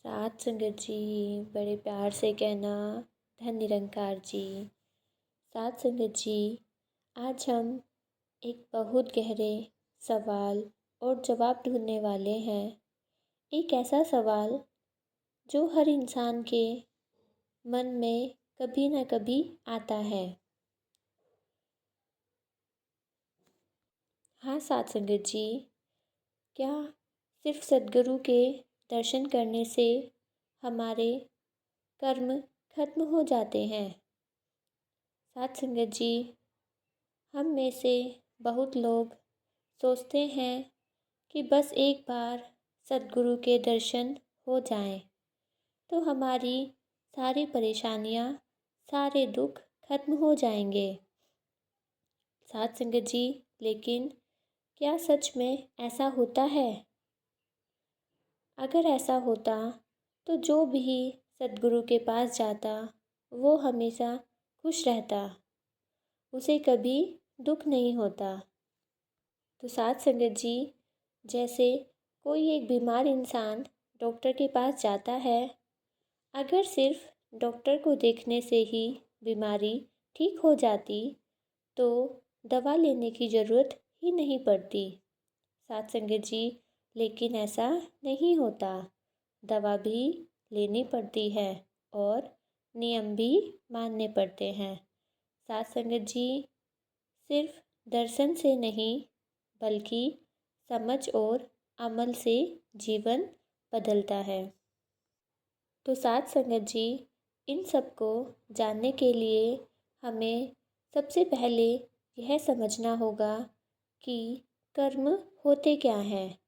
सात संगत जी, बड़े प्यार से कहना धन निरंकार जी। सात संगत जी, आज हम एक बहुत गहरे सवाल और जवाब ढूंढने वाले हैं। एक ऐसा सवाल जो हर इंसान के मन में कभी ना कभी आता है। हाँ सात संगत जी, क्या सिर्फ सद्गुरु के दर्शन करने से हमारे कर्म खत्म हो जाते हैं? सात संगत जी, हम में से बहुत लोग सोचते हैं कि बस एक बार सद्गुरु के दर्शन हो जाएं तो हमारी सारी परेशानियां, सारे दुख खत्म हो जाएंगे। सात संगत जी, लेकिन क्या सच में ऐसा होता है? अगर ऐसा होता तो जो भी सद्गुरु के पास जाता वो हमेशा खुश रहता, उसे कभी दुख नहीं होता। तो सात संगत जी, जैसे कोई एक बीमार इंसान डॉक्टर के पास जाता है, अगर सिर्फ डॉक्टर को देखने से ही बीमारी ठीक हो जाती तो दवा लेने की ज़रूरत ही नहीं पड़ती। सात संगत जी, लेकिन ऐसा नहीं होता। दवा भी लेनी पड़ती है और नियम भी मानने पड़ते हैं। सात संगत जी, सिर्फ दर्शन से नहीं बल्कि समझ और अमल से जीवन बदलता है। तो सात संगत जी, इन सब को जानने के लिए हमें सबसे पहले यह समझना होगा कि कर्म होते क्या हैं।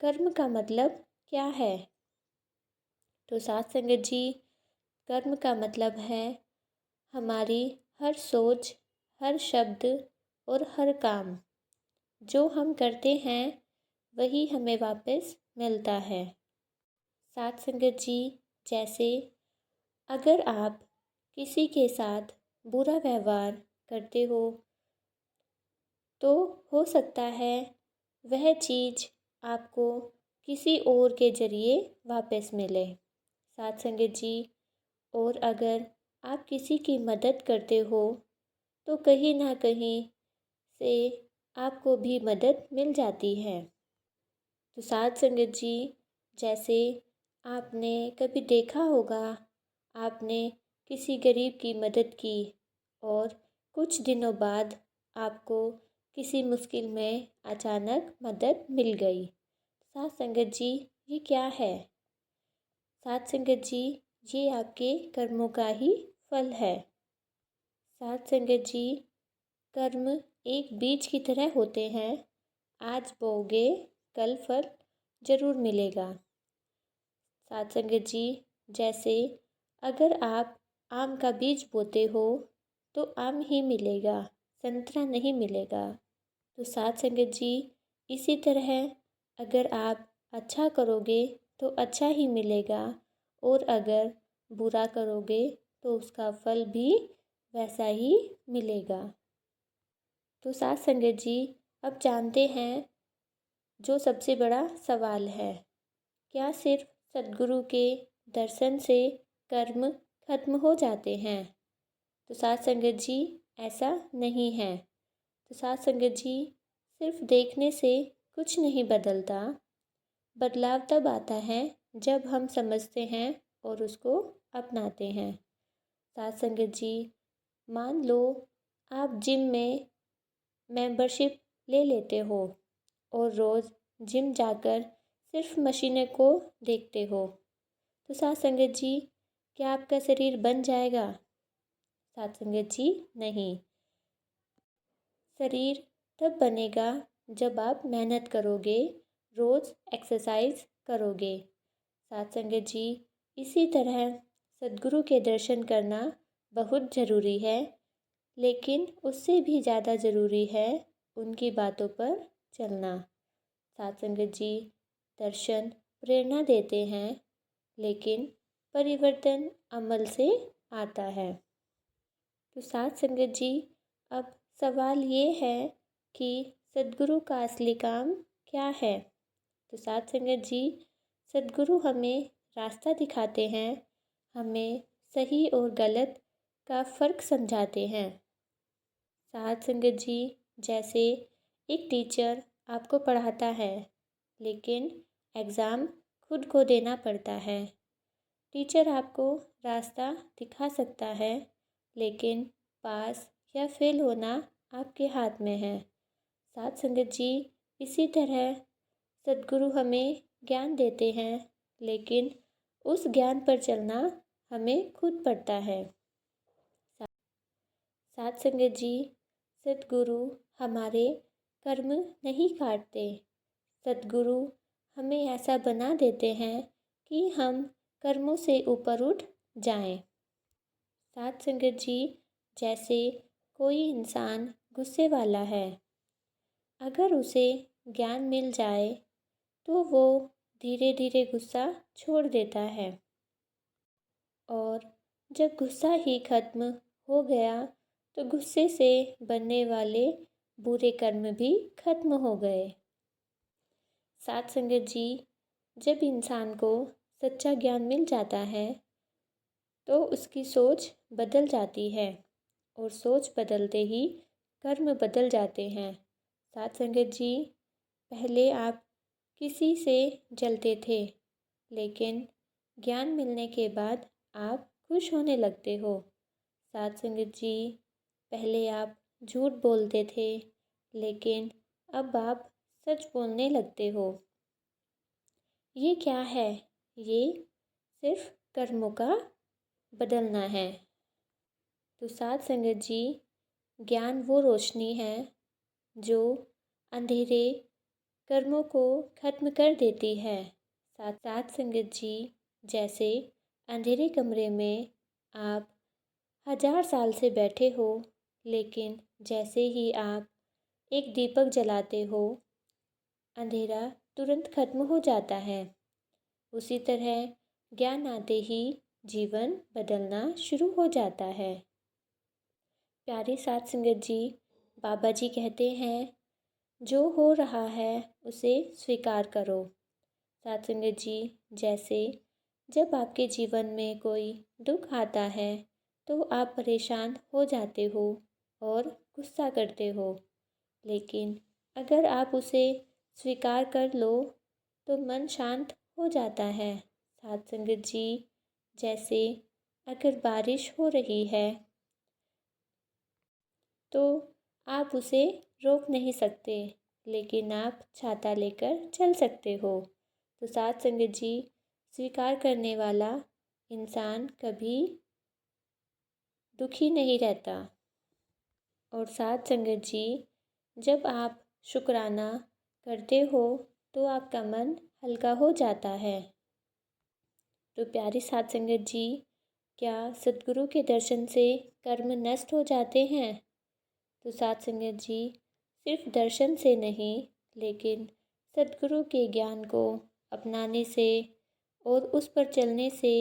कर्म का मतलब क्या है? तो सात संगत जी, कर्म का मतलब है हमारी हर सोच, हर शब्द और हर काम जो हम करते हैं वही हमें वापस मिलता है। सात संगत जी, जैसे अगर आप किसी के साथ बुरा व्यवहार करते हो तो हो सकता है वह चीज़ आपको किसी और के ज़रिए वापस मिले। सात संगत जी, और अगर आप किसी की मदद करते हो तो कहीं ना कहीं से आपको भी मदद मिल जाती है। तो सात संगत जी, जैसे आपने कभी देखा होगा, आपने किसी गरीब की मदद की और कुछ दिनों बाद आपको किसी मुश्किल में अचानक मदद मिल गई। सात संगत जी, ये क्या है? सात संगत जी, ये आपके कर्मों का ही फल है। सात संगत जी, कर्म एक बीज की तरह होते हैं। आज बोओगे कल फल जरूर मिलेगा। सात संगत जी, जैसे अगर आप आम का बीज बोते हो तो आम ही मिलेगा, संतरा नहीं मिलेगा। तो सात संगत जी, इसी तरह अगर आप अच्छा करोगे तो अच्छा ही मिलेगा और अगर बुरा करोगे तो उसका फल भी वैसा ही मिलेगा। तो सात संगत जी, अब जानते हैं जो सबसे बड़ा सवाल है, क्या सिर्फ सद्गुरु के दर्शन से कर्म खत्म हो जाते हैं? तो सात संगत जी, ऐसा नहीं है। तो सात संगत जी, सिर्फ देखने से कुछ नहीं बदलता। बदलाव तब आता है जब हम समझते हैं और उसको अपनाते हैं। सात संगत जी, मान लो आप जिम में मेंबरशिप ले लेते हो और रोज़ जिम जाकर सिर्फ मशीनें को देखते हो, तो सात संगत जी, क्या आपका शरीर बन जाएगा? सात संगत जी, नहीं। शरीर तब बनेगा जब आप मेहनत करोगे, रोज़ एक्सरसाइज करोगे। सात संगत जी, इसी तरह सद्गुरु के दर्शन करना बहुत ज़रूरी है, लेकिन उससे भी ज़्यादा ज़रूरी है उनकी बातों पर चलना। सात संगत जी, दर्शन प्रेरणा देते हैं लेकिन परिवर्तन अमल से आता है। तो सात संगत जी, अब सवाल ये है कि सद्गुरु का असली काम क्या है? तो सात संगत जी, सद्गुरु हमें रास्ता दिखाते हैं, हमें सही और गलत का फ़र्क समझाते हैं। साथ संगत जी, जैसे एक टीचर आपको पढ़ाता है, लेकिन एग्ज़ाम खुद को देना पड़ता है। टीचर आपको रास्ता दिखा सकता है, लेकिन पास या फेल होना आपके हाथ में है। साथ संगत जी, इसी तरह सद्गुरु हमें ज्ञान देते हैं, लेकिन उस ज्ञान पर चलना हमें खुद पड़ता है। साथ संगत जी, सद्गुरु हमारे कर्म नहीं काटते। सद्गुरु हमें ऐसा बना देते हैं कि हम कर्मों से ऊपर उठ जाएं। साथ संगत जी, जैसे कोई इंसान गुस्से वाला है, अगर उसे ज्ञान मिल जाए तो वो धीरे धीरे गुस्सा छोड़ देता है, और जब गुस्सा ही खत्म हो गया तो गुस्से से बनने वाले बुरे कर्म भी खत्म हो गए। साथ संगत जी, जब इंसान को सच्चा ज्ञान मिल जाता है तो उसकी सोच बदल जाती है, और सोच बदलते ही कर्म बदल जाते हैं। साथ संगत जी, पहले आप किसी से जलते थे, लेकिन ज्ञान मिलने के बाद आप खुश होने लगते हो। साथ संगत जी, पहले आप झूठ बोलते थे, लेकिन अब आप सच बोलने लगते हो। ये क्या है? ये सिर्फ कर्मों का बदलना है। तो साथ संगत जी, ज्ञान वो रोशनी है जो अंधेरे कर्मों को खत्म कर देती है। साथ संगत जी, जैसे अंधेरे कमरे में आप 1000 साल से बैठे हो, लेकिन जैसे ही आप एक दीपक जलाते हो, अंधेरा तुरंत खत्म हो जाता है। उसी तरह ज्ञान आते ही जीवन बदलना शुरू हो जाता है। प्यारे साथ संगत जी, बाबा जी कहते हैं, जो हो रहा है उसे स्वीकार करो। साथ संगत जी, जैसे जब आपके जीवन में कोई दुख आता है तो आप परेशान हो जाते हो और गुस्सा करते हो, लेकिन अगर आप उसे स्वीकार कर लो तो मन शांत हो जाता है। साथ संगत जी, जैसे अगर बारिश हो रही है तो आप उसे रोक नहीं सकते, लेकिन आप छाता लेकर चल सकते हो। तो साथ संगत जी, स्वीकार करने वाला इंसान कभी दुखी नहीं रहता। और साथ संगत जी, जब आप शुक्राना करते हो तो आपका मन हल्का हो जाता है। तो प्यारी साथ संगत जी, क्या सद्गुरु के दर्शन से कर्म नष्ट हो जाते हैं? तो साथ संगत जी, सिर्फ दर्शन से नहीं, लेकिन सद्गुरु के ज्ञान को अपनाने से और उस पर चलने से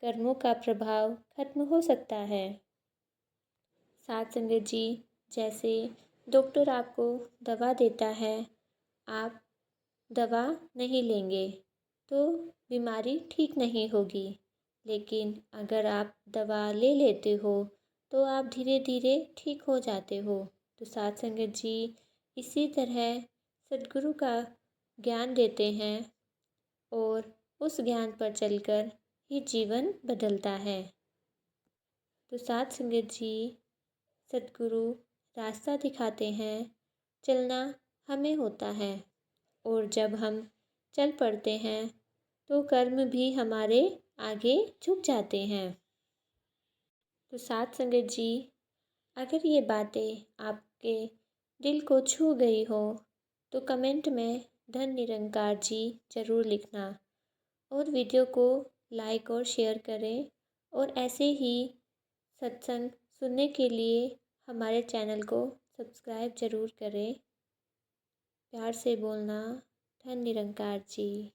कर्मों का प्रभाव खत्म हो सकता है। साथ संगत जी, जैसे डॉक्टर आपको दवा देता है, आप दवा नहीं लेंगे तो बीमारी ठीक नहीं होगी, लेकिन अगर आप दवा ले लेते हो तो आप धीरे धीरे ठीक हो जाते हो। तो साथ संगत जी, इसी तरह सद्गुरु का ज्ञान देते हैं और उस ज्ञान पर चलकर ही जीवन बदलता है। तो साथ संगत जी, सद्गुरु रास्ता दिखाते हैं, चलना हमें होता है, और जब हम चल पड़ते हैं तो कर्म भी हमारे आगे झुक जाते हैं। तो साथ संगत जी, अगर ये बातें आपके दिल को छू गई हो तो कमेंट में धन निरंकार जी ज़रूर लिखना, और वीडियो को लाइक और शेयर करें, और ऐसे ही सत्संग सुनने के लिए हमारे चैनल को सब्सक्राइब ज़रूर करें। प्यार से बोलना, धन निरंकार जी।